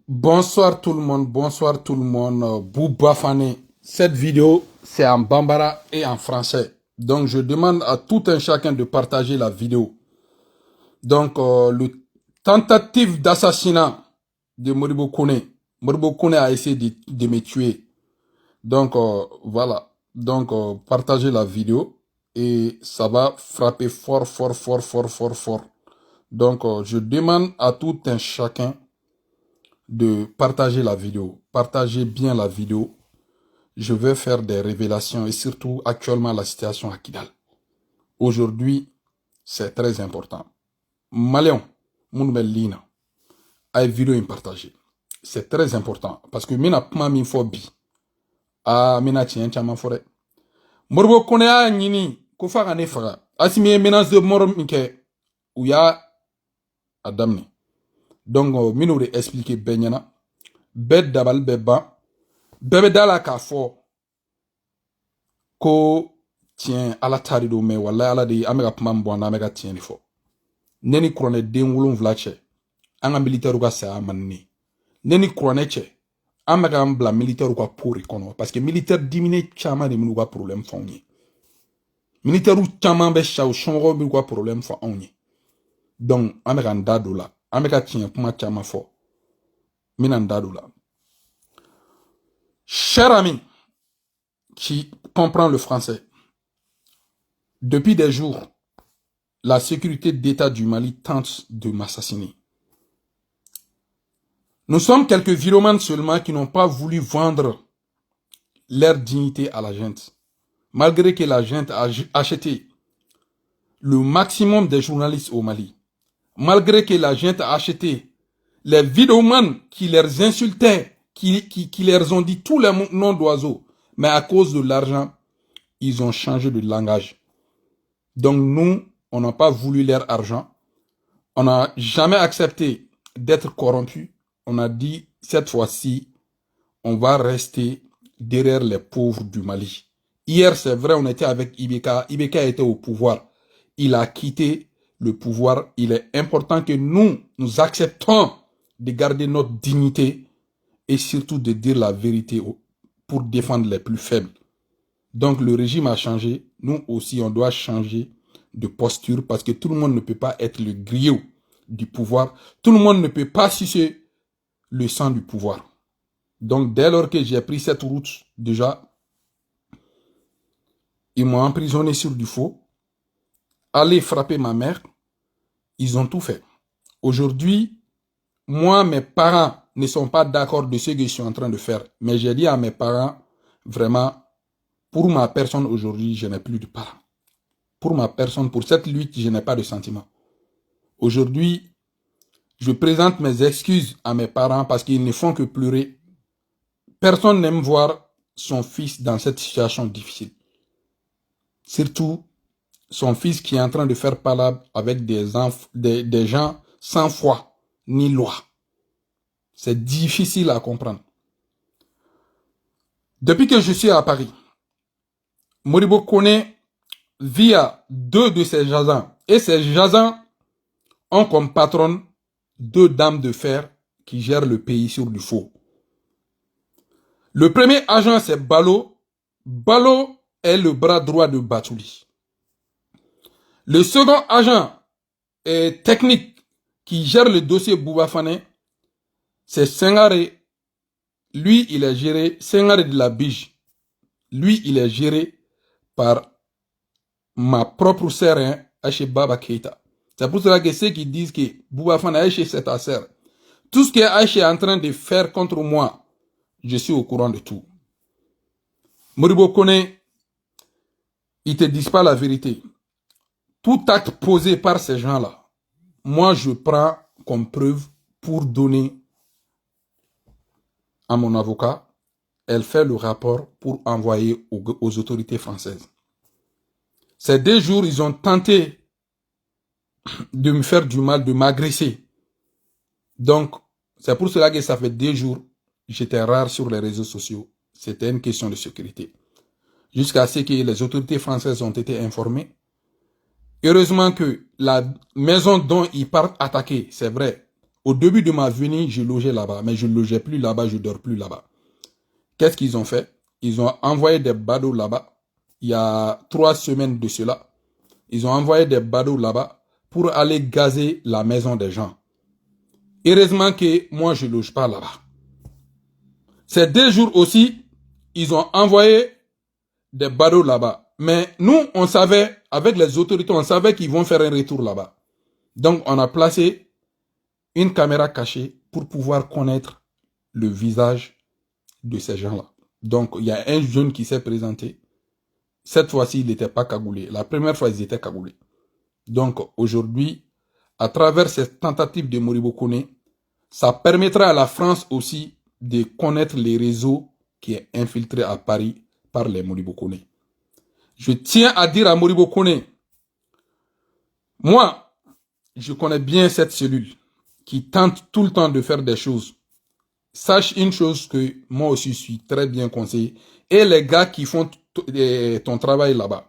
Bonsoir tout le monde, bonsoir tout le monde. Bouba Fane. Cette vidéo, c'est en bambara et en français. Donc, je demande à tout un chacun de partager la vidéo. Donc, le tentative d'assassinat de Modibo Kone. Modibo Kone a essayé de me tuer. Donc, voilà. Donc, partagez la vidéo et ça va frapper fort, fort, fort, fort, fort, fort. Donc, je demande à tout un chacun de partager la vidéo. Partagez bien la vidéo. Je vais faire des révélations et surtout actuellement la situation à Kidal. Aujourd'hui, c'est très important. Maléon, Mounmelina, a vidéo partagée. C'est très important parce que mina pma min fobi. Ah, mina tien chama forêt. Morbo konea nini, kofa gane faga. Asimi menace de mort minke, ou ya adamni. Donc, mino de expliquer benyana. Bed dabal beba. Bebe dala ka fo. Ko tien ala tari do me wala ala de amega pman bo na amega tien fo. Neni krone den wulun vlache. Anga militaire ka sa manni. Neni krone che. Amega mbla militaire ka pour kono parce que militaire dimine chama de minuga problème fongi. Militaire chama be shaw shongo bi ko problème fo onyi. Donc amega ndado la. Amega tien pma chama fo. Mina ndado la. Cher ami qui comprend le français. Depuis des jours, la sécurité d'État du Mali tente de m'assassiner. Nous sommes quelques viromanes seulement qui n'ont pas voulu vendre leur dignité à la gente. Malgré que la gente a acheté le maximum des journalistes au Mali. Malgré que la gente a acheté les viromanes qui les insultaient, qui leur ont dit tous les noms d'oiseaux. Mais à cause de l'argent, ils ont changé de langage. Donc nous, on n'a pas voulu leur argent. On n'a jamais accepté d'être corrompu. On a dit, cette fois-ci, on va rester derrière les pauvres du Mali. Hier, c'est vrai, on était avec Ibeka. Ibeka était au pouvoir. Il a quitté le pouvoir. Il est important que nous acceptons de garder notre dignité et surtout de dire la vérité pour défendre les plus faibles. Donc, le régime a changé. Nous aussi, on doit changer de posture parce que tout le monde ne peut pas être le griot du pouvoir. Tout le monde ne peut pas sucer le sang du pouvoir. Donc, dès lors que j'ai pris cette route, déjà, ils m'ont emprisonné sur du faux, aller frapper ma mère, ils ont tout fait. Aujourd'hui, moi, mes parents ne sont pas d'accord de ce que je suis en train de faire. Mais j'ai dit à mes parents, vraiment, pour ma personne aujourd'hui, je n'ai plus de parents. Pour ma personne, pour cette lutte, je n'ai pas de sentiments. Aujourd'hui, je présente mes excuses à mes parents parce qu'ils ne font que pleurer. Personne n'aime voir son fils dans cette situation difficile. Surtout, son fils qui est en train de faire palabre avec des gens sans foi ni loi. C'est difficile à comprendre. Depuis que je suis à Paris, Modibo Kone vit à 2 de ses jasans. Et ces jasans ont comme patronne 2 dames de fer qui gèrent le pays sur du faux. Le premier agent, c'est Balo. Balo est le bras droit de Batouli. Le second agent est technique qui gère le dossier Bouba Fane, c'est Sengare. Lui, il est géré, Sengare de la Bige. Lui, il est géré par ma propre sœur, hein, Ache Baba Keita. C'est pour cela que ceux qui disent que Bouba Fane Ache c'est ta sœur. Tout ce que Ache est en train de faire contre moi, je suis au courant de tout. Modibo Kone, ils te disent pas la vérité. Tout acte posé par ces gens-là, moi je prends comme preuve pour donner à mon avocat. Elle fait le rapport pour envoyer aux autorités françaises. Ces 2 jours, ils ont tenté de me faire du mal, de m'agresser. Donc, c'est pour cela que ça fait 2 jours, j'étais rare sur les réseaux sociaux. C'était une question de sécurité. Jusqu'à ce que les autorités françaises ont été informées. Heureusement que la maison dont ils partent attaquer, c'est vrai, Au début de ma venue, je logeais là-bas, mais je ne logeais plus là-bas, je ne dors plus là-bas. Qu'est-ce qu'ils ont fait? Ils ont envoyé des badauds là-bas. Il y a 3 semaines de cela. Ils ont envoyé des badauds là-bas pour aller gazer la maison des gens. Heureusement que moi, je ne loge pas là-bas. Ces 2 jours aussi, ils ont envoyé des badauds là-bas. Mais nous, on savait, avec les autorités, on savait qu'ils vont faire un retour là-bas. Donc, on a placé une caméra cachée pour pouvoir connaître le visage de ces gens-là. Donc, il y a un jeune qui s'est présenté. Cette fois-ci, il n'était pas cagoulé. La première fois, ils étaient cagoulés. Donc, aujourd'hui, à travers cette tentative de Moribo Kone, ça permettra à la France aussi de connaître les réseaux qui est infiltré à Paris par les Moribo Kone. Je tiens à dire à Moribo Kone, moi, je connais bien cette cellule qui tente tout le temps de faire des choses. Sache une chose que moi aussi je suis très bien conseillé. Et les gars qui font ton travail là-bas,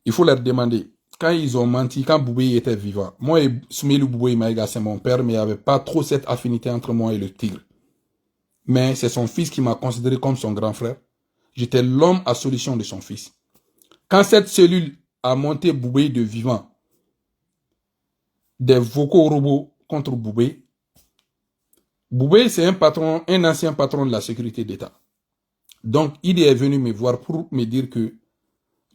il faut leur demander. Quand ils ont menti, quand Boubé était vivant, moi et Soumelou Boubé Maïga, c'est mon père, mais il n'y avait pas trop cette affinité entre moi et le tigre. Mais c'est son fils qui m'a considéré comme son grand frère. J'étais l'homme à solution de son fils. Quand cette cellule a monté Boubé de vivant, des vocaux robots contre Boubé, Boubé, c'est un patron, un ancien patron de la sécurité d'État. Donc, il est venu me voir pour me dire que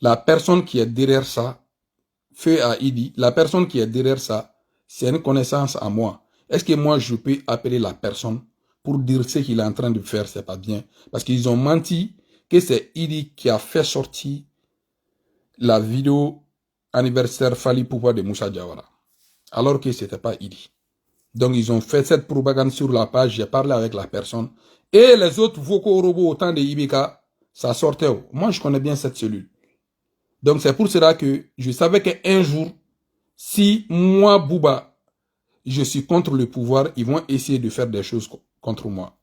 la personne qui est derrière ça, fait à Idi, la personne qui est derrière ça, c'est une connaissance à moi. Est-ce que moi, je peux appeler la personne pour dire ce qu'il est en train de faire, c'est pas bien? Parce qu'ils ont menti que c'est Idi qui a fait sortir la vidéo anniversaire Fali Poupa de Moussa Diawara. Alors que c'était pas Idi. Donc, ils ont fait cette propagande sur la page, j'ai parlé avec la personne. Et les autres vocaux robots au temps de Ibeka, ça sortait. Moi, je connais bien cette cellule. Donc, c'est pour cela que je savais qu'un jour, si moi, Bouba, je suis contre le pouvoir, ils vont essayer de faire des choses contre moi.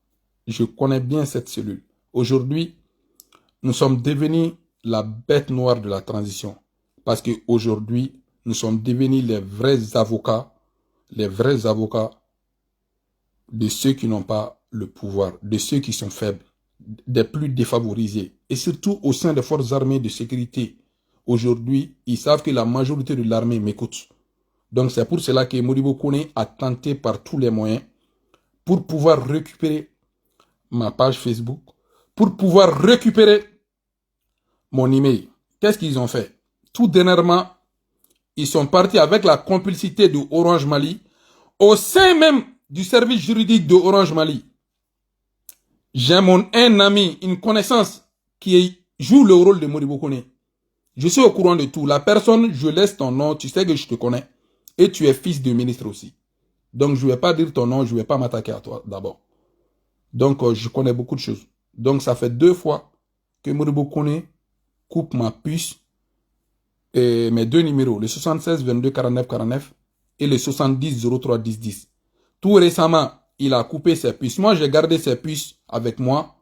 Je connais bien cette cellule. Aujourd'hui, nous sommes devenus la bête noire de la transition. Parce qu'aujourd'hui, nous sommes devenus les vrais avocats de ceux qui n'ont pas le pouvoir, de ceux qui sont faibles, des plus défavorisés. Et surtout au sein des forces armées de sécurité. Aujourd'hui, ils savent que la majorité de l'armée m'écoute. Donc c'est pour cela que Moribo Kone a tenté par tous les moyens pour pouvoir récupérer ma page Facebook, pour pouvoir récupérer mon email. Qu'est-ce qu'ils ont fait? Tout dernièrement, ils sont partis avec la complicité de Orange Mali au sein même du service juridique de Orange Mali. J'ai un ami, une connaissance qui joue le rôle de Moribo Kone. Je suis au courant de tout. La personne, je laisse ton nom, tu sais que je te connais. Et tu es fils de ministre aussi. Donc, je ne vais pas dire ton nom, je ne vais pas m'attaquer à toi d'abord. Donc, je connais beaucoup de choses. Donc, ça fait 2 fois que Moribo Kone coupe ma puce et mes 2 numéros, le 76 22 49 49 et le 70 03 10 10. Tout récemment, il a coupé ses puces. Moi, j'ai gardé ses puces avec moi.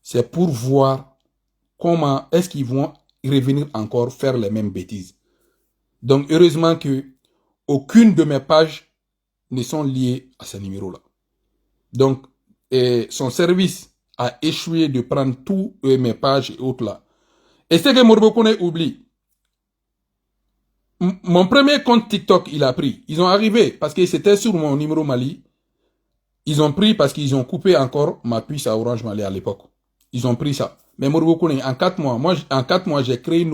C'est pour voir comment est-ce qu'ils vont revenir encore faire les mêmes bêtises. Donc, heureusement que aucune de mes pages ne sont liées à ce numéro-là. Donc, son service a échoué de prendre tous mes pages et autres là. Et c'est que Moribo Kone oublie. Mon premier compte TikTok, il a pris. Ils ont arrivé parce que c'était sur mon numéro Mali. Ils ont pris parce qu'ils ont coupé encore ma puce à Orange Mali à l'époque. Ils ont pris ça. Mais Moribo Kone, en 4 mois, j'ai créé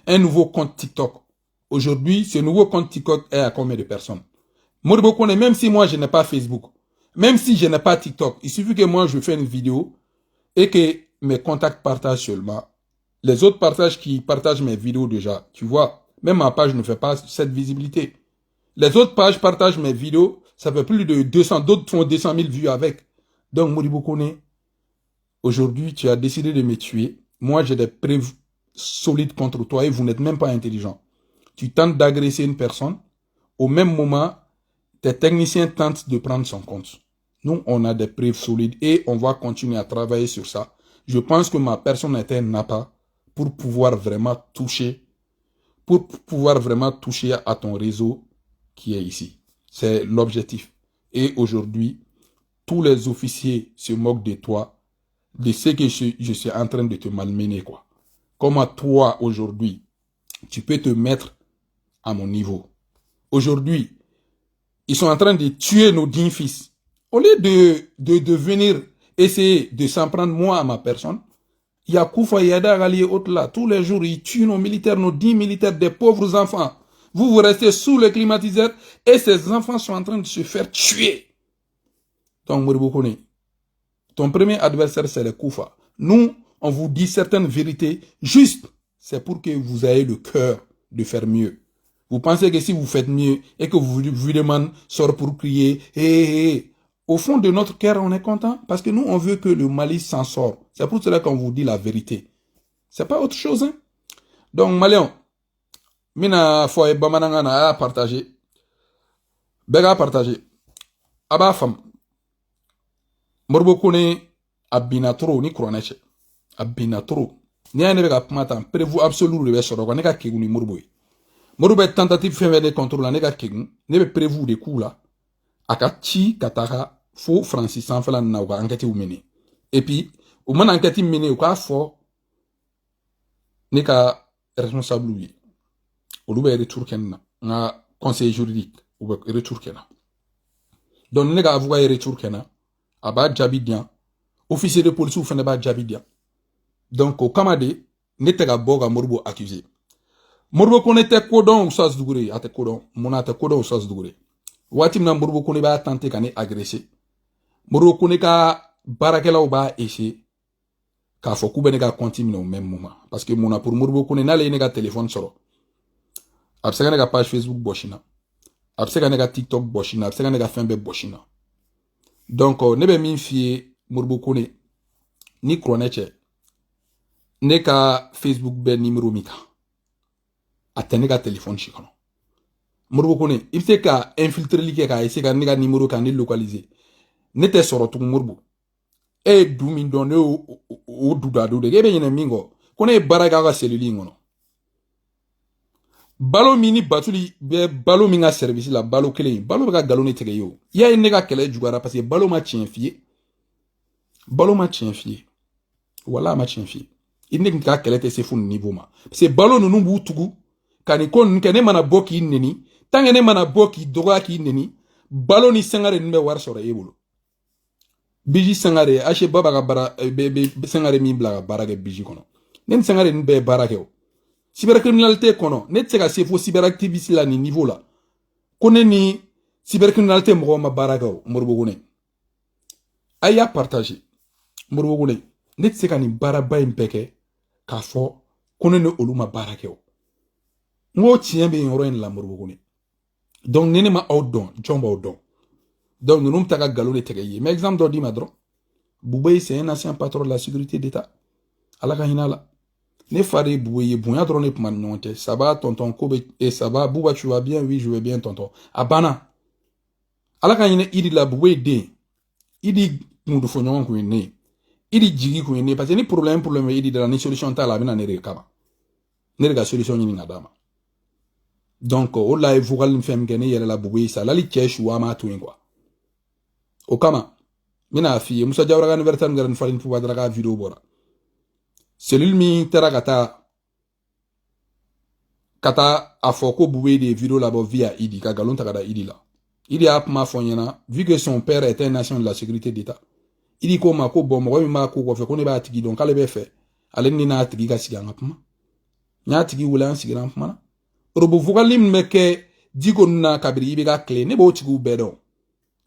un nouveau compte TikTok. Aujourd'hui, ce nouveau compte TikTok est à combien de personnes? Moribo Kone, même si moi je n'ai pas Facebook, même si je n'ai pas TikTok, il suffit que moi je fais une vidéo et que mes contacts partagent seulement. Les autres partagent mes vidéos déjà. Tu vois, même ma page ne fait pas cette visibilité. Les autres pages partagent mes vidéos, ça fait plus de 200, d'autres font 200 000 vues avec. Donc Moribo Kone, aujourd'hui tu as décidé de me tuer. Moi j'ai des preuves solides contre toi et vous n'êtes même pas intelligent. Tu tentes d'agresser une personne, au même moment, tes techniciens tentent de prendre son compte. Nous, on a des preuves solides et on va continuer à travailler sur ça. Je pense que ma personne était un appât pour pouvoir vraiment toucher à ton réseau qui est ici. C'est l'objectif. Et aujourd'hui, tous les officiers se moquent de toi, de ce que je suis en train de te malmener, quoi. Comment toi, aujourd'hui, tu peux te mettre à mon niveau. Aujourd'hui, ils sont en train de tuer nos dignes fils. Au lieu de venir essayer de s'en prendre moi à ma personne, il y a Koufa, Yada, Gali et autres là. Tous les jours, ils tuent nos militaires, nos 10 militaires, des pauvres enfants. Vous restez sous le climatiseur et ces enfants sont en train de se faire tuer. Donc, Mourboukone, ton premier adversaire, c'est le Koufa. Nous, on vous dit certaines vérités justes. C'est pour que vous ayez le cœur de faire mieux. Vous pensez que si vous faites mieux et que vous demandez sort pour crier, au fond de notre cœur, on est content parce que nous, on veut que le Mali s'en sort. C'est pour cela qu'on vous dit la vérité. C'est pas autre chose, hein. Donc, Malion, mina foye bamanangana a partagé. Bega partagé. Aba fam. Morbo kone abina trop ni kuraneche. Abina trop. Ni ane bega pmatan prévu absolu de soro ne ka keguni morbo. Morbo est tentative fait de contrôle ne ka kegun ne be prévu de coups là. Aka chi kataka fo Francis sans faire na ka enquête ou mener. Et puis au man enquête mener ou ka fo ne ka responsable lui. Ou be retour kenna na conseil juridique ou be retour kenna. Donc ne ka avocat retour kenna aba jabidian officier de police ou fene ba jabidian. Donc au Kamade ne te ka boga Morbo accusé. Morbo konete kodon ou sas dugure ate kodon monate kodon ou sas dugure. Watim na Morbo kone ba tenter kane agressé. Morbo kone ka barakela ou ba essayer ka fo kube ne ka continuer au même moment parce que mona pour Morbo kone na le ne ka téléphone soro. Abseka ne ka page Facebook boshina. Abseka ne ka TikTok boshina, abseka ne ka fembe boshina. Donc ne be min fie Morbo kone ni kroneche ne ka Facebook be numéro mika. Atene ka téléphone chikono. Morbo kone ibse ka infiltrer like ka essayer ka ne ka numéro ka ni localiser. Ne te soro tu Morbo. E du min don ne o dudado de gebe yene mingo. Kone baraga ka cellule ngono. Balo mini batuli be balo minga service la balo kele balo ka galone tege yo. Ya ne ka kele jugara parce que balo ma tien fié. Balo ma tien fié. Wala ma tien fié. Il ne ka kele te se fun niveau ma. Parce que balo no numbu tugu kani kon kene mana boki neni tangene mana boki doga ki neni balo ni sangare nbe war sora ebolo. Biji sangare ache baba ka bara be sangare mi bla bara ke biji kono. Nen sangare nbe bara ke o. Cybercriminalité kono ne tseka se fo cyberactiviste la ni niveau la. Kone ni cybercriminalité mo ma bara ke o Morbo gone. Aya partager. Morbo gone ne tseka ni bara ba impeke ka fo kone ne oluma bara ke o. Ngo tien be yoro en la Morbo gone. Donc nene ma outdon, jomba outdon. Donc nous n'avons pas galonné tegeye. Mais exemple d'ordi madron. Boubé c'est un ancien patron de la sécurité d'État. Alaka hinala. Ne fare Boubé bouya drone pour manonte. Ça va tonton Kobe et ça va Bouba tu vas bien oui je vais bien tonton. Abana. Alaka hina idi la Boubé de. Idi mundu fonyon ko ne. Idi jigi ko ne parce que ni problème idi de la solution ta la bina ne rekaba. Ne rega solution ni ngadama. Donc o la evogal fem gene yele la Boubé ça la li chechu wa ma tuin quoi. O kama mina fi Musa Jawara ga vertan ngaran falin fu badra vidéo bora celui mi tera kata afoko Boubé des vidéos là-bas via Idi ka galon ta kada Idi la Idi a ma fonyana vu que son père était un agent de la sécurité d'État Idi ko ma ko bon mo ma ko fe ko ne ba tigi donc ale be fe ale ni na tigi ga siga ngapma nya tigi wula siga ngapma robo vokalim meke digo na kabiri ibe ga clé ne bo tigi bedo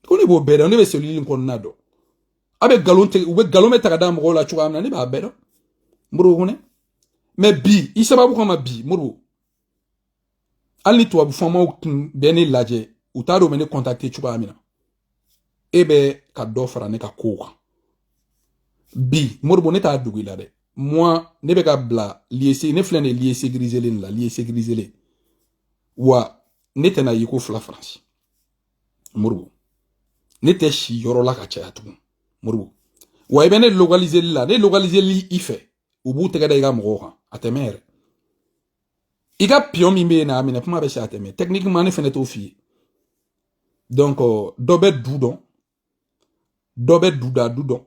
ko ne bo bedo ne be celui ko nado abe galon te ube galon me takada mo la chuga na ne ba bedo mburu ngone mais bi isababu kama bi mburu ali to abu fama beni laje utaro mene contacter chuga amina ebe ka do fara ne ka ko bi mburu ne ta dugu la de moi ne be ka bla lié ne flene lié grisele la lié grisele wa ne tena yiko fla France mburu ne te shi yoro la ka cha tu morbo wa ibene localiser la ne localiser li ife ubu tega da mo ha atemere iga pion mi me na amina puma be cha ateme techniquement ne fene to fi Donc dɔ bɛ du dɔn dɔ bɛ duda du dɔn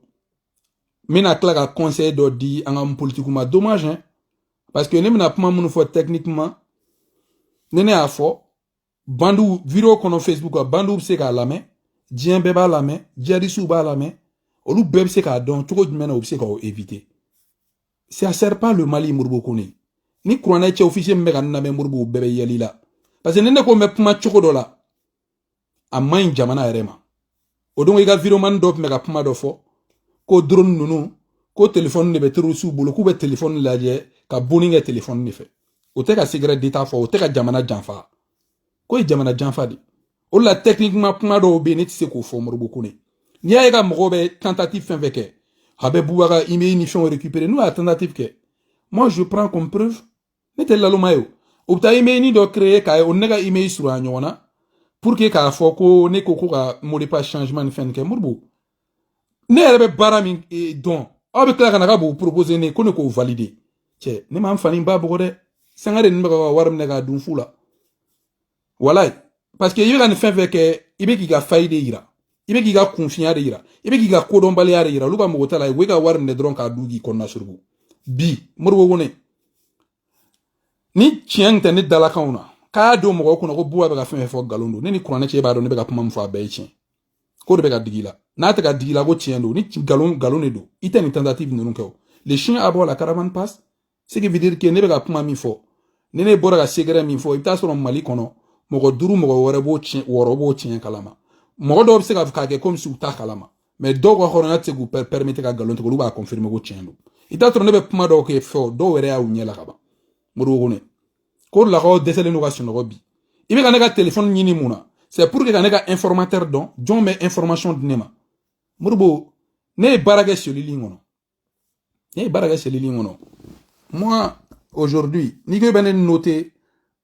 n bɛna tila ka conseil dɔ di an ka politique ma dommage hein parce que ne bɛna kuma minnu fɔ techniquement ne y'a fɔ bandu vidéo kɔnɔ Facebook kan bandu bɛ se k'a lamɛn diɲɛ bɛɛ b'a lamɛn djihadistes b'a lamɛn olu bɛɛ bɛ se k'a dɔn cogo jumɛn na u bɛ se k'o éviter ça sert pas le Mali Modibo Kone ni kuranɛ cɛ officier min bɛ ka n lamɛn Modibo bɛɛ bɛ yɛlɛ i la parce que ni ne ko n bɛ kuma cogo dɔ la a man ɲi jamana yɛrɛ ma o don i ka vidéoman dɔ tun bɛ ka kuma dɔ fɔ ko drone ninnu ko téléphone de bɛ terroriste bolo k'u bɛ téléphone lajɛ ka bonni kɛ téléphone de fɛ o tɛ ka secret d'état fɔ o tɛ ka jamana janfa ko ye jamana janfa de o la techniquement kuma dɔw bɛ yen ne tɛ se k'o fɔ Modibo Kone n'i y'a ye ka mɔgɔw bɛ tentative fɛn fɛn kɛ a bɛ Boubacar email ni fɛnw récupérer n'u y'a tentative kɛ moi je prends comme preuve ne tɛ laloma ye o bɛ taa email ni dɔ créer k'a ye o ne ka email surunya ɲɔgɔn na pour que k'a fɔ ko ne ko ka mot de passe changement ni fɛn kɛ Modibo ne yɛrɛ bɛ baara min dɔn aw bɛ tila ka na ka b'o proposer ne ko ne k'o valider cɛ ne m'an fani ba bɔgɔ dɛ Sangare ninnu bɛ ka wari minɛ k'a dun fu la walayi parce que i bɛ ka nin fɛn fɛn kɛ i bɛ k'i ka faille de yira i bɛ k'i ka kunfinya de yira i bɛ k'i ka kodɔnbaliya de yira olu ka mɔgɔ t'a la u bɛ ka wari minɛ dɔrɔn k'a dun k'i kɔnɔna surugu bi Modibo Kone ni tiɲɛ tɛ ne dalakanw na k'a don mɔgɔw kunna ko Buba bɛ ka fɛn fɛn fɔ nkalon don ne ni kuranɛ cɛ b'a dɔn ne bɛ ka kuma min fɔ a bɛɛ ye tiɲɛ ko de bɛ ka digi la n'a tɛ ka digi la ko tiɲɛ don ni nkalon de don i tɛ nin tentative ninnu kɛ o les chiens à bord la caravane passe ce qui veut dire que ne bɛ ka kuma min fɔ ni ne bɔra ka secret min fɔ i bɛ taa sɔrɔ Mali kɔnɔ mɔgɔ 5 mɔgɔ wɛrɛ b'o tiɲɛ wɔɔrɔ b'o tiɲɛ kalama mɔgɔ dɔw bɛ se k'a kɛ comme si u t'a kalama mais dɔw ka hɔrɔnya tɛ se k'u permettre ka nkalon tigɛ olu b'a confirmer ko tiɲɛ don i t'a sɔrɔ ne bɛ kuma dɔw kɛ fɔ dɔw yɛrɛ y'u ɲɛ la ka ban Modibo Kone ko lakaw dɛsɛlen don ka sunɔgɔ bi i bɛ ka ne ka téléphone ɲini mun na c'est pour que ka ne ka informateur dɔn jɔn bɛ information di ne ma Modibo ne ye baara kɛ selili in kɔnɔ moi aujourd'hui ni ko bɛ ne noter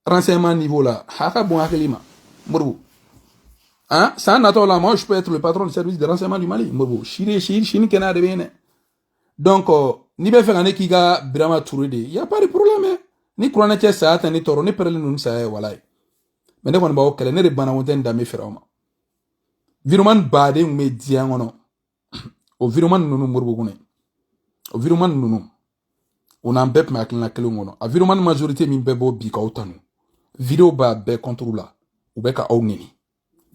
renseignement niveau la a ka bon hakili ma Modibo hein ça natɔ la moi je peux être le patron du service de renseignement du Mali Modibo sini kɛnɛya de bɛ yen dɛ donc n'i bɛ fɛ ka ne k'i ka Birama Touré de y a pas de problème ni kuranɛ cɛ saya tɛ ne tɔɔrɔ ne pɛrɛlen don ni saya ye walayi mais ne kɔni b'aw kɛlɛ ne de banna ko tɛ n danbe feere aw ma vidéoman baden tun bɛ diɲɛ kɔnɔ o vidéoman ninnu Modibo Kone o vidéoman ninnu o n'an bɛɛ tun bɛ hakilina kelen kɔnɔ a vidéoman majorité min bɛ bɔ bi k'aw tanu vidéo b'a bɛɛ contre la u bɛ ka aw nɛni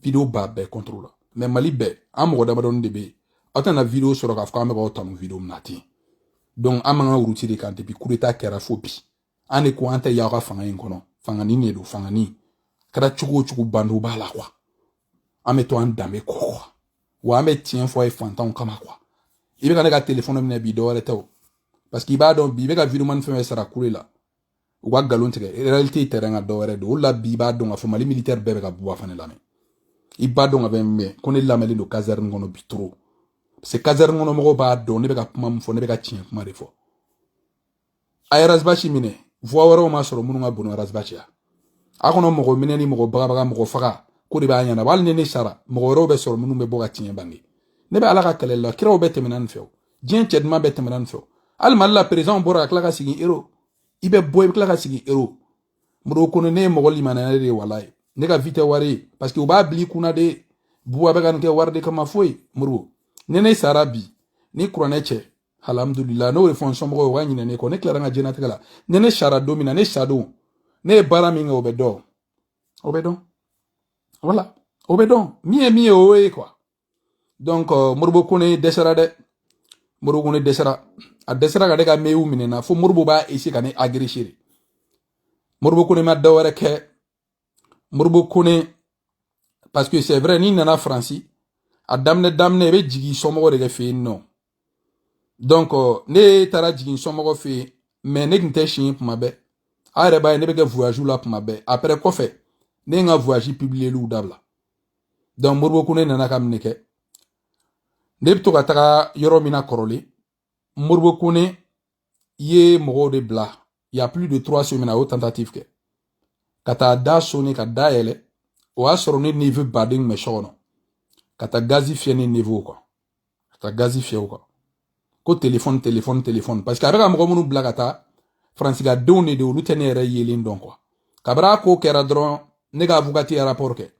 vidéo b'a bɛɛ contre la mais Mali bɛɛ an mɔgɔ damadɔni de bɛ yen aw tɛna vidéo sɔrɔ k'a fɔ k'an bɛ k'aw tanu vidéo min na ten donc an m'an ka route de kan depuis coup d'état kɛra fo bi an de ko an tɛ y'aw ka fanga in kɔnɔ fangani de don fangani kɛra cogo o cogo bandu b'a la quoi an bɛ to an danbe kɔ quoi wa an bɛ tiɲɛ fɔ a ye fantanw kama quoi i bɛ ka ne ka téléphone minɛ bi dɔwɛrɛ tɛ o parce que i b'a dɔn bi i bɛ ka vidéoman fɛn fɛn sara kule la u ka nkalon tigɛ réalité terrain ka dɔwɛrɛ don o la bi i b'a dɔn k'a fɔ Mali militaire bɛɛ bɛ ka Buba fana lamɛn i b'a dɔn ka bɛ mɛn ko ne lamɛnlen don caserne kɔnɔ bi trop parce que caserne kɔnɔ mɔgɔw b'a dɔn ne bɛ ka kuma min fɔ ne bɛ ka tiɲɛ kuma de fɔ a ye Razbachi minɛ voix wɛrɛw ma sɔrɔ minnu ka bon Razbachi ya a kɔnɔ mɔgɔ minɛ ni mɔgɔ bagabaga mɔgɔ faga ko de b'a ɲɛna hali ni ne sara mɔgɔ wɛrɛw bɛ sɔrɔ minnu bɛ bɔ ka tiɲɛ bange ne bɛ ala ka kɛlɛ la kiraw bɛ tɛmɛna nin fɛ diɲɛ cɛ duman bɛ tɛmɛna nin fɛ hali Mali la président bɔra ka tila ka sigi Euro i bɛ bɔ i bɛ tila ka sigi Euro Modibo Kone ne ye mɔgɔ limaniyalen de ye walayi ne ka vie tɛ wari ye parce que u b'a bila i kunna de Buba bɛ ka nin kɛ wari de kama foyi Modibo ni ne sara bi ni kuranɛ cɛ alhamdulillah n'o ye fɔ n somɔgɔw u ka ɲinɛ ne kɔ ne tilara n ka diɲɛnatigɛ la ni ne sara don min na ne sa don ne ye baara min kɛ o bɛ dɔn voilà o bɛ dɔn min ye o ye quoi donc Modibo Kone dɛsɛra dɛ Modibo Kone dɛsɛra a dɛsɛra ka ne ka mail minɛ na fo Modibo b'a essayer ka ne agresser de Modibo Kone ma dɔwɛrɛ kɛ Modibo Kone parce que c'est vrai n'i nana Faransi a daminɛ i bɛ jigin somɔgɔ de kɛ fɛ yen nɔ donc ne taara jigin somɔgɔ fɛ yen mais ne tun tɛ si yen tuma bɛɛ a yɛrɛ b'a ye ne bɛ kɛ voyage la tuma bɛɛ après kɔfɛ ne ye n ka voyage publier dabila donc Modibo Kone nana ka minɛ kɛ ne bɛ to ka taga yɔrɔ min na kɔrɔlen Modibo Kone ye mɔgɔw de bila il y a plus de 3 semaines a y'o tentative kɛ ka taa da sonner ka da yɛlɛ o y'a sɔrɔ ne neveu baden tun bɛ so kɔnɔ ka taa gazi fiyɛ ne neveu kan ka taa gazi fiyɛ o kan ko téléphone parce que a bɛ ka mɔgɔ minnu bila ka taa faransigadenw de don olu tɛ ne yɛrɛ yelen dɔn quoi kabini a ko kɛra dɔrɔn ne ka avocate ye rapport kɛ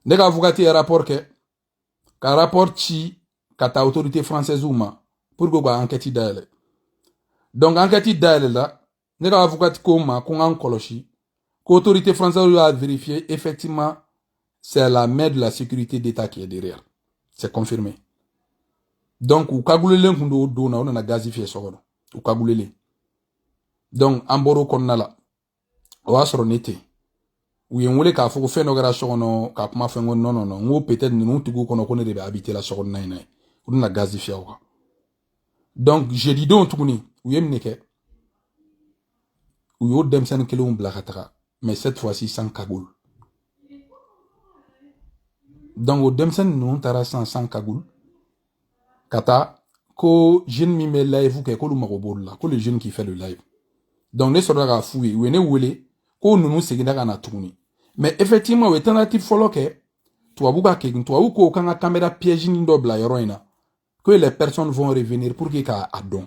ne ka avocat ye rapport ke ka rapport ci ka ta autorité française ma pour que ka enquête dayele donc enquête dayele la ne ka avocat ko ma ko ngan koloshi ko autorité française a vérifié effectivement c'est la main de la sécurité d'État qui est derrière c'est confirmé donc ou kagulelen kundo do na ona gazifié sokono ou kagulele donc amboro konna la o asro nete ou yen wele ka fo ko feno gara sokono ka kuma fengo non ngo peut-être nous tugu kono ko ne de habiter la sokono nay nay ou na gazifié o donc je dis donc tukuni ou yem neke ou yo demsen kelo blakataka mais cette fois-ci sans cagoule donc au demsen nous tara sans cagoule kata ko jeune mi me live ke ko lu magobol la ko le jeune qui fait le live donc ne sera ga fouiller ou ne wele ko nunu segina kana tukuni mais effectivement alternative follow ke toi buka ke toi ko kanga caméra piège ni do bla yoroina que les personnes vont revenir pour que ka adon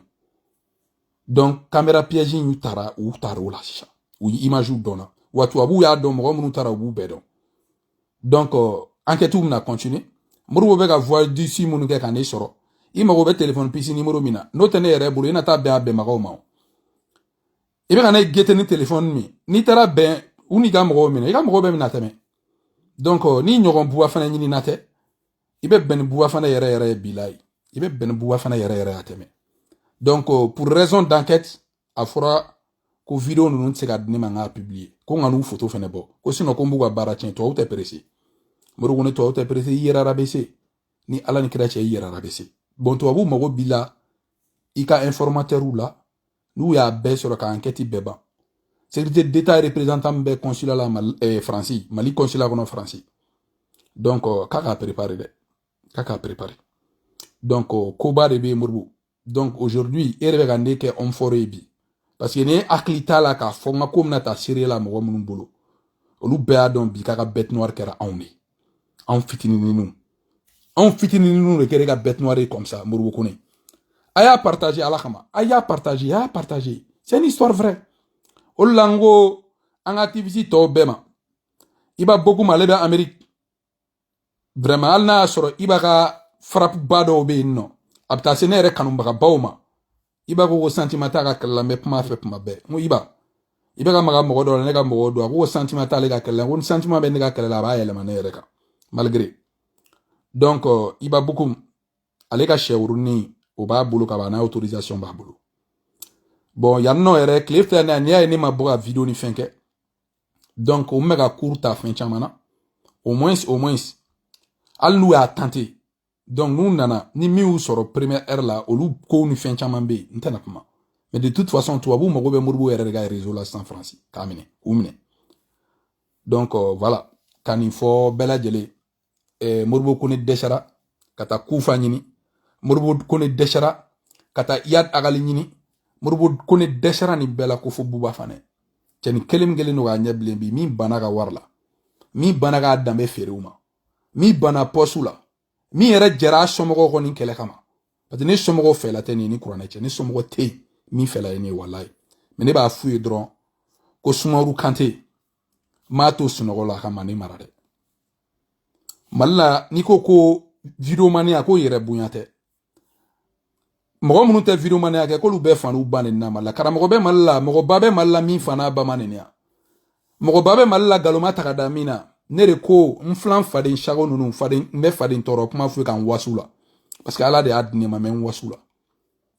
donc caméra piège ni tara ou taro la sha ou image ou dona ou toi bu ya don mo mu tara bu bedo donc enquête ou na continuer muru be ga voir d'ici munu ke kan soro ima go be téléphone pisi numéro mina no tene yere bulu ina ta be abe mago ma ibe kana gete ni téléphone mi ni tara ben uni ga mo mina iga mo be mina teme donc ni nyogon buwa fana nyini nate ibe ben buwa fana yere bilai ibe ben buwa fana yere ateme donc pour raison d'enquête afora ko vidéo nous se ga dini manga publier ko nganu photo fene bo ko sino ko mbuga baratien to auto pressé muru ko ne to auto pressé yera rabese ni ala ni kirache yera rabese bon to abu mago bila ika informateur ou la nous ya be sur ka enquête beba sécurité d'état représentant be consulat la français mali consulat kono français donc kaka préparer de kaka préparer donc koba de be murbu donc aujourd'hui erebe gande ke on foré bi parce que ne aklita la ka fonga comme na ta série la mo mun bolo olu be adon bi kaka bête noire kera awni en fitini nous le kere ka bête noire comme ça murbu kone aya partager ala kama aya partager c'est une histoire vraie olango en activité to bema iba beaucoup malebe Amérique vraiment alna soro iba ka frappe bado be no abta senere kanum baga bawma iba ko sentimata ka kala me pma fe pma be mo iba ka maga mo do ne ga mo do ko sentimata le ga kala won sentiment be ne ga kala ba yele manere ka malgré donc iba beaucoup ale ka shewruni o ba bulu ka ba na autorisation ba bulu bon yanno ere clip na nia ni ma boga vidéo ni fenke donc o mega courta fin chamana au moins al nous a tenté donc nous nana ni mi ou soro première heure là au loup ko ni fin chamambe ntana kuma mais de toute façon toi vous mo be murbu ere ga réseau là sans français kamine oumine donc voilà kanifo bela jele murbu ko ni deshara kata kufa nyini murbu ko ni deshara kata yad agali nyini murbu ko ni deshara ni bela ko fu buba fane tani kelim gele no ga nyable bi mi bana ga warla mi bana ga dambe feruma mi bana posula mi yɛrɛ jɛra somɔgɔw kɔ nin kɛlɛ kama parce que ne somɔgɔw fɛla tɛ ni kuranɛ cɛ ne somɔgɔ tɛ min fɛla ye ne wallahi mais ne b'a f'u ye dɔrɔn ko Sumaru Kante m'a to sunɔgɔ la a ka Mali mara dɛ Mali la n'i ko vidéomaniya ko yɛrɛ bonya tɛ mɔgɔ minnu tɛ vidéomaniya kɛ k'olu bɛɛ faniw ba nin na Mali la karamɔgɔ bɛ Mali la mɔgɔba bɛ Mali la min fana ba ma nin ya mɔgɔba bɛ Mali la galoma ta ka da min na ne de ko nflan faden chago nunu faden me faden toro kuma fu kan wasula parce que ala de adne ma men wasula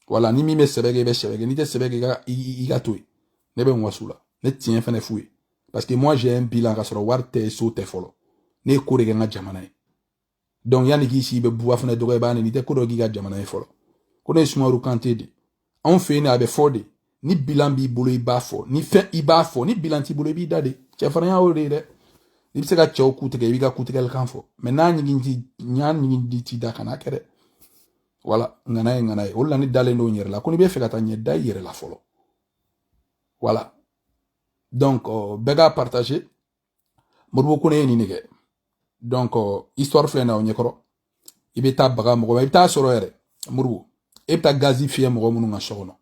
wala ni mi me sebege be sebege ni te sebege ga iga toy ne be wasula ne tien fene fu parce que moi j'ai un bilan ka soro warte so te folo ne ko de nga jamana donc yani ki si be buwa fene dogo ba ni te ko do giga jamana folo ko ne Sumaru Kante de on fait ne abe fode ni bilan bi bolo iba fo ni fin iba fo ni bilan ti bolo bi dade che faranya o de il se ka cɛw kutigɛ i b'i ka kutigɛli kan fɔ mais n'a ɲigin ti da kana kɛ dɛ voilà ngana ye o la ni dalen do yɛrɛ la ko ni bɛ fɛ ka taa ɲɛ da i yɛrɛ la fɔlɔ voilà donc bɛɛ ka partager Modibo Kone ye nin de kɛ donc histoire filɛ na o ɲɛkɔrɔ i bɛ taa baga mɔgɔ ma i bɛ taa sɔrɔ yɛrɛ Modibo e bɛ taa gazi fiyɛ mɔgɔ minnu ka so kɔnɔ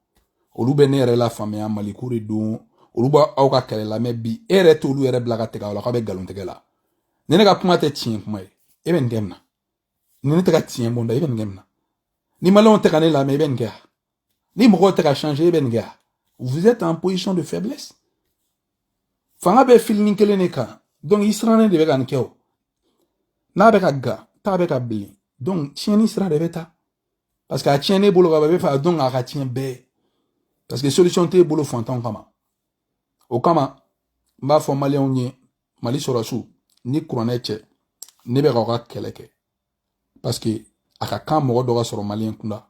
olu bɛ ne yɛrɛ la faamuya Maliko de don olu ba aw ka kɛlɛ la mais bi e yɛrɛ t'olu yɛrɛ bila ka tigɛ aw la k'a bɛ galon tigɛ la ne ka kuma te tien kuma e ben gemna ne te ka tien bonda e ben gemna ni malon te ka ne la me ben ga ni mo te ka changer e ben ga vous êtes en position de faiblesse fanga be feeling kele ne ka donc israne de be kan keo na be ka ga ta be ka bli donc tieni sera de beta parce que a tieni bolo ka be fa donc a ka tien be parce que solution te bolo fantan kama o kama mba fo malien onye mali sorasu ni couronne che ne be ka keleke parce que aka kan mo do ga soro malien kunda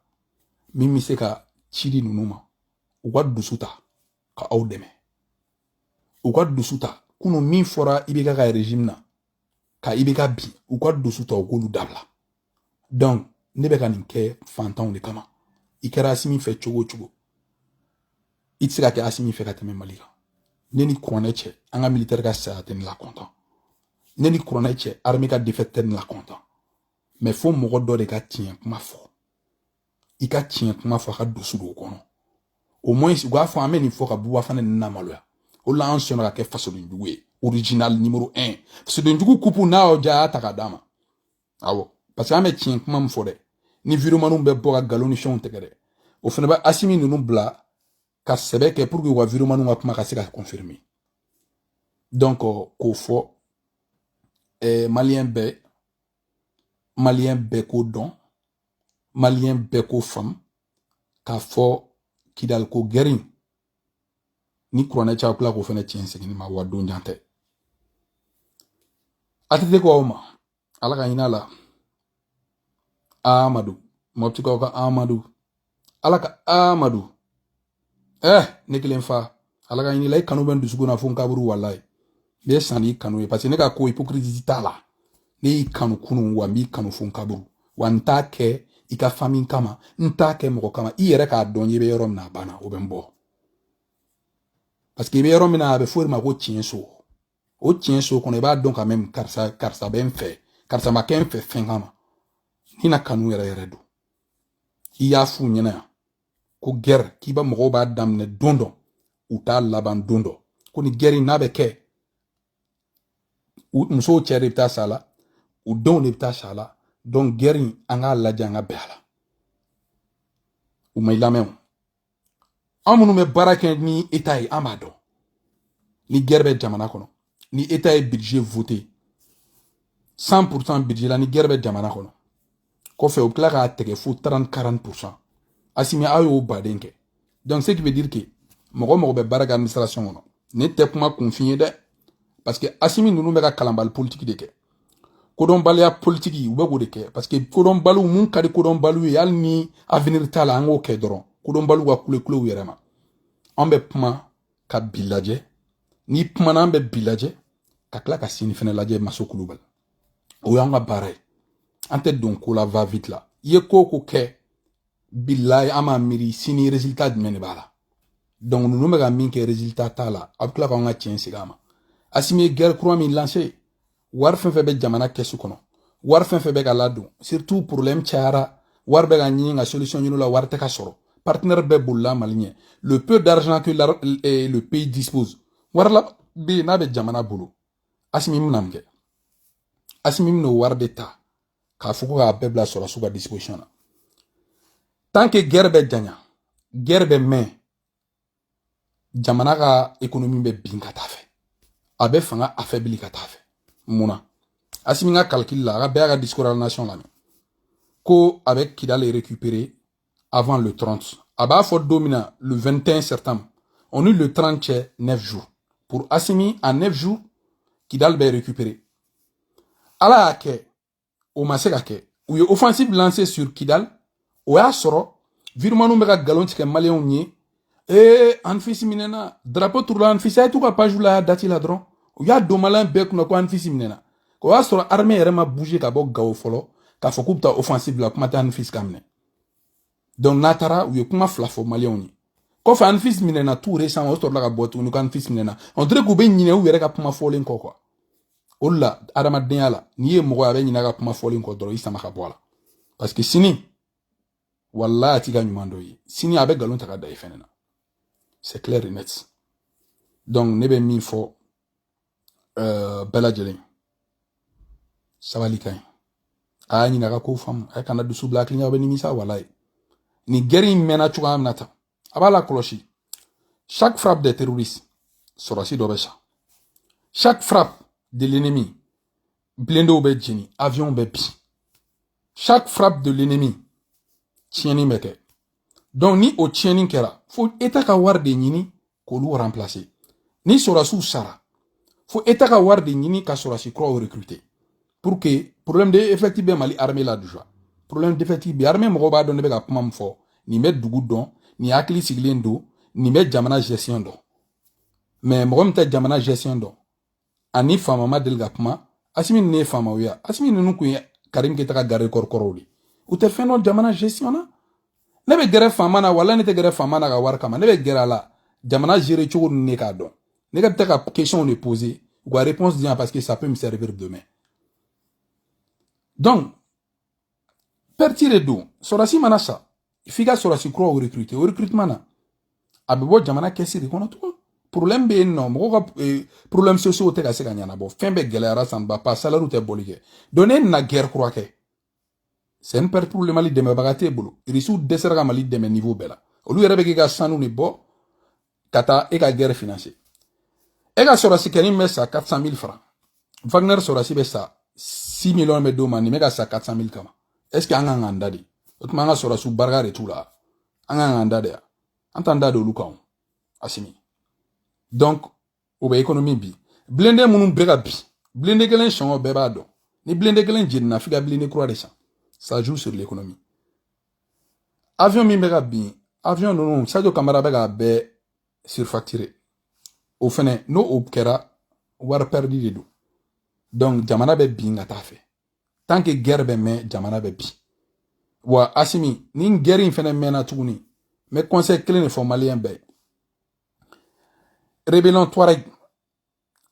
mimi se ka chiri nunuma o ka dusuta ka aw deme o ka dusuta kuno min fora ibeka ka régime na ka ibeka bi o ka dusuta o golu dabla donc ne be ka nin ke fantan de kama ikera asimi fe chogo chogo itsika ke asimi fe ka teme malika neni couronne che anga militaire ka sa ten la content neni couronne che armée ka défaite ten la content mais faut mogo do de ka tien kuma fo ika tien kuma fo ka dusu do kono au moins si gwa fo ameni fo ka buwa fane na maloya o la ancien ka ke faso ndugu original numéro 1 faso ndugu kupu na o ja takadama awo parce que ame tien kuma mfo de ni virumanu be bo ka galoni shon tegere o fene ba asimi nunu bla ka sebe ke pour que wa virumanu ka kuma ka se ka confirmer donc ko fo malien be ko don malien be ko fam ka fo kidal ko gerin ni couronne cha kula ko fene tien segini ma wa don jante atete ko ma ala ka inala Amadou mopti ko ka Amadou ala ka Amadou ne kilen fa ala ka inila kanu ben dusugo na fon kaburu wallahi be sani kanu parce que ne ka ko hypocrisie tala ne kanu kunu wa mi kanu fon kaburu wa ntake ika famine kama ntake moko kama iyere ka donye be yorom na bana o ben bo parce que be yorom na be fori ma ko tienso o tienso kono ba donc quand même karsa ben fait karsa ma ken fait fin kama hina kanu yere do iya fu nyena ko ger kiba moko ba damne dondo uta laban dondo ko ni geri na be ke muso chere ta sala u don ne ta sala donc geri anga la janga bela u may lamem amunu me barake ni etai amado ni gerbe jamana kono ni etai budget voté 100% budget la ni gerbe jamana kono ko fe o kla ka tege fu 30-40% asimi ayo badenke donc ce qui veut dire que mogo be baraka administration kono ne te kuma confier de parce que asimi nunu be ka kalambal politique de ke kodon balia politique u be go de ke parce que kodon balu mun kadi kodon balu yal ni avenir tala ango ke doron kodon balu wa kule yerema ambe puma ka bilaje ni puma na ambe bilaje ka kla ka sini fene laje masokulu bal o yanga bare ante donc ko la va vite là ye ko ke billahi ama miri sini résultat de menebala donc nous me ga min ke résultat tala abkla ko nga tien sigama asimi guerre croix mi lancé war fe be jamana kesu kono war fe be ga ladu surtout problème tiara war be ga nyinga solution ñu la war te ka soro partenaire be bulla malinye le peu d'argent que le pays dispose war la be na be jamana bulu asimi mnamge asimi no war d'etat ka fuko ga bebla soro suba disposition na tant que guerre be janya guerre be men jamana ka économie be binga tafe abe fanga affaibli ka tafe muna asimi nga calcul la ga be ga discours à la nation la ko avec Kidal est récupéré avant le 30 aba fo domina le 21 septembre on eut le 30 9 jours pour Assimi en 9 jours Kidal be récupéré ala ke o maseka ke ou y offensive lancée sur Kidal o ya soro virmanu be ga galon tike malien ni anfisi minena drapeau tour la anfisi ay tout ka page la dati la dron o ya do malin be ko anfisi minena ko ya soro armée yere ma bouger ka bo gawo folo ka fo kupta offensive la kuma tan fils kamne donc natara ou kuma flafo malien ni ko fa anfis minena tout récent o tor la ka botu ni kan fils minena on dirait ko be nyine ou yere ka kuma folen ko quoi olla adama denyala ni ye mo abe nyina ka kuma folen ko doro isama ka bola parce que sini wallahi tiga nyumando yi sini abe galon taka da ifenena c'est clair et net donc nebe mi fo bela jelen sabali kaɲ a y'a ɲininka ko faamu a ye kana dusu bila hakiliɲa bɛ nimisa walayi ni guerre in mɛnna cogoya min na tan a b'a la kɔlɔsi chaque frappe des terroristes sɔrɔsi dɔ bɛ sa chaque frappe de l'ennemi blendew bɛ jeni avion bɛ bin chaque frappe de l'ennemi tiɲɛni bɛ kɛ donc ni o tiɲɛni kɛra fo état ka wari de ɲini k'olu remplacer ni sɔrɔsiw sara fo état ka wari de ɲini ka sɔrɔsi kuraw recruter pour que problème de effectif bɛ Mali armée la déjà problème d'effectif bɛ armée mɔgɔw b'a dɔn ne bɛ ka kuma min fɔ nin bɛ dugu dɔn nin hakili sigilen don nin bɛ jamana gestion dɔn mais mɔgɔ min tɛ jamana gestion dɔn ani faama ma deli ka kuma Asimi ne ye faamaw ye Asimi ninnu kun ye Karim Keita ka garde corps kɔrɔw de u tɛ fɛn dɔn jamana gestion na ne bɛ gɛrɛ faama na wala ne tɛ gɛrɛ faama na ka wari kama ne bɛ gɛrɛ a la jamana gérer cogo ninnu ne k'a dɔn ne ka bɛ ka question de poser u ka réponse di yan parce que ça peut me servir demain donc perti de don sɔrɔsi mana sa f'i ka sɔrɔsi kuraw recruter o recrutement na a bɛ bɔ jamana kɛsi de kɔnɔ tugun problème bɛ yen nɔ mɔgɔw ka problème sociaux tɛ ka se ka ɲɛnabɔ fɛn bɛɛ gɛlɛyara san ba pas salaire tɛ bɔli kɛ donc ne na guerre kura kɛ c'est une perte pour le Mali dɛmɛbaga t'e bolo irisiw dɛsɛra ka Mali dɛmɛ niveau bɛɛ la olu yɛrɛ bɛ k'i ka sanu de bɔ ka taa e ka guerre financer e ka sɔrɔsi kɛnin bɛ sa 400 000 francs Wagner sɔrɔsi bɛ sa 6 millions bɛ d'o ma nin bɛ ka sa 400 000 kama est ce que an ka kan da de o tuma an ka sɔrɔsiw barika de t'u la an ka kan da de ya an t'an da de olu kan Asimi donc o bɛ économie bi blindé minnu bɛ ka bi blindé kelen sɔngɔ bɛɛ b'a dɔn ni blindé kelen jenina f'i ka blindé kura de san ça joue sur l'économie avion min bɛ ka bin avion ninnu Sadio Camara bɛ ka bɛɛ surfacturé o fɛnɛ n'o o kɛra wari perdu de don donc jamana bɛ bin ka taa fɛ tant que guerre bɛ mɛn jamana bɛ bin wa Asimi ni guerre in fɛnɛ mɛnna tuguni mais conseil kelen de fɔ malien bɛɛ rébellion Touareg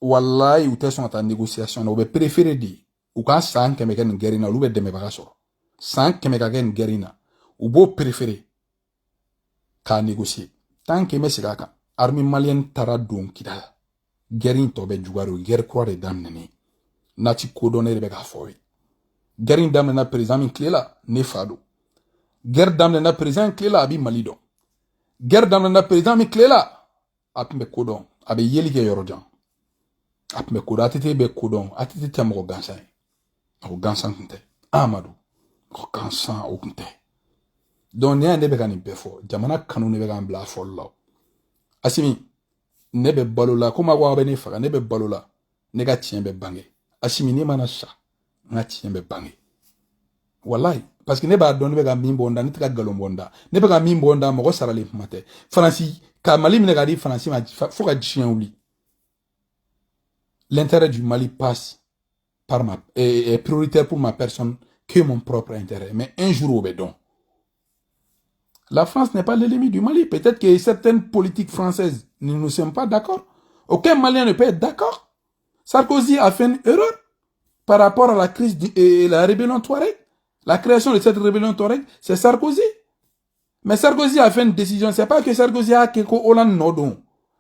wallahi u tɛ sɔn ka taa négociation na u bɛ préféré de u ka san 100 kɛ nin guerre in na olu bɛ dɛmɛbaga sɔrɔ san 100 ka kɛ nin guerre in na u b'o préféré k'a négocier tant que bɛ segin a kan armée malienne taara don Kidal guerre in tɔ bɛ juguyara o guerre kura de daminɛnen nati kodɔn ne de bɛ k'a fɔ ye guerre in daminɛna président min tile la ne fa don guerre daminɛna président tile la a bɛ Mali dɔn guerre daminɛna président min tile la a tun bɛ kodɔn a bɛ yeli kɛ yɔrɔ jan a tun bɛ kodɔn ATT bɛ kodɔn ATT tɛ mɔgɔ gansan ye o gansan tun tɛ Amadu mɔgɔ gansan o tun tɛ donc ne y'a ne bɛ ka nin bɛɛ fɔ jamana kanu ne bɛ k'an bila a fɔli la Asimi ne bɛ balo la komi aw bɛ ne faga ne bɛ balo la ne ka tiɲɛ bɛ bange Asimi ne mana sa n ka tiɲɛ bɛ bange wallahi parce que ne b'a dɔn ne bɛ ka min bɔ n da ne tɛ ka nkalon bɔ n da ne bɛ ka min bɔ n da mɔgɔ saralen kuma tɛ Faransi ka Mali minɛ ka di Faransi ma fo ka diɲɛ wuli l'intérêt du Mali passe par est prioritaire pour ma personne que mon propre intérêt mais un jour au bédon la France n'est pas l'ennemi du Mali peut-être que certaines politiques françaises ne nous sommes pas d'accord aucun Malien ne peut être d'accord Sarkozy a fait une erreur par rapport à la crise et la rébellion Touareg la création de cette rébellion Touareg c'est Sarkozy mais Sarkozy a fait une décision c'est pas que Sarkozy a que Hollande nodon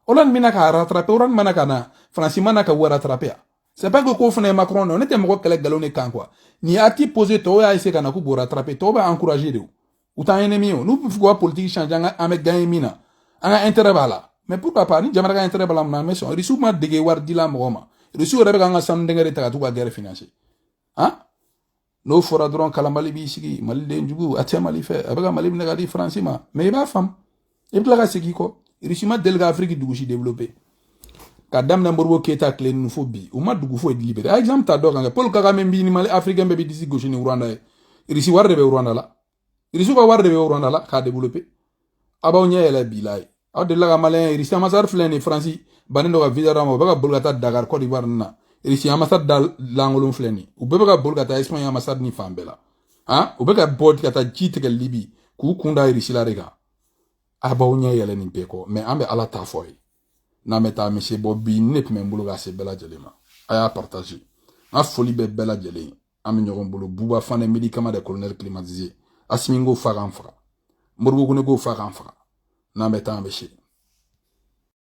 Hollande mina ka rattraper Hollande mana kana France mana ka rattraper c'est pas que ko fana Macron non était moko kele galone kan quoi ni acte posé to ya essayer kana ku rattraper to ba encourager de ou ta ennemi nous faut politique changer anga gagner mina anga intérêt bala mais pourquoi pas ni jamana ka intérêt bala na mais son risu ma dege war dila moko risu rebe anga san dengere ta ka guerre financier hein no fora dron kala Mali bi sigi Mali den jugu atia Mali fe abaga Mali ne ga di France ma mais ba fam e bla ga sigi ko risu ma delga Afrique dugu si développer ka damna Modibo Keita clé nous faut bi o ma dugu fo libérer exemple ta do kanga Paul Kagame bi ni Mali africain be bi disi gauche ni Rwanda risu war de be Rwanda la risu ba war de be Rwanda la ka développer abaw nyela bilay aw de la malin risu amasar fleni France banendo ga visa ramo ba bulgata Dakar Côte d'Ivoire na risu amasar dal langolum fleni u be ga bulgata Espagne amasar ni fambela hein u be ga bod kata jite ke Libi ku kunda risu la rega abaw nyela ni peko mais ambe ala ta foy na meta monsieur Bobby ne peut même bologa se bela jelema aya partager a folie be bela jele am ñogon bolo buba fane médicament de colonel climatisé Asimi ngo faga en fra Modibo go faga en fra na meta monsieur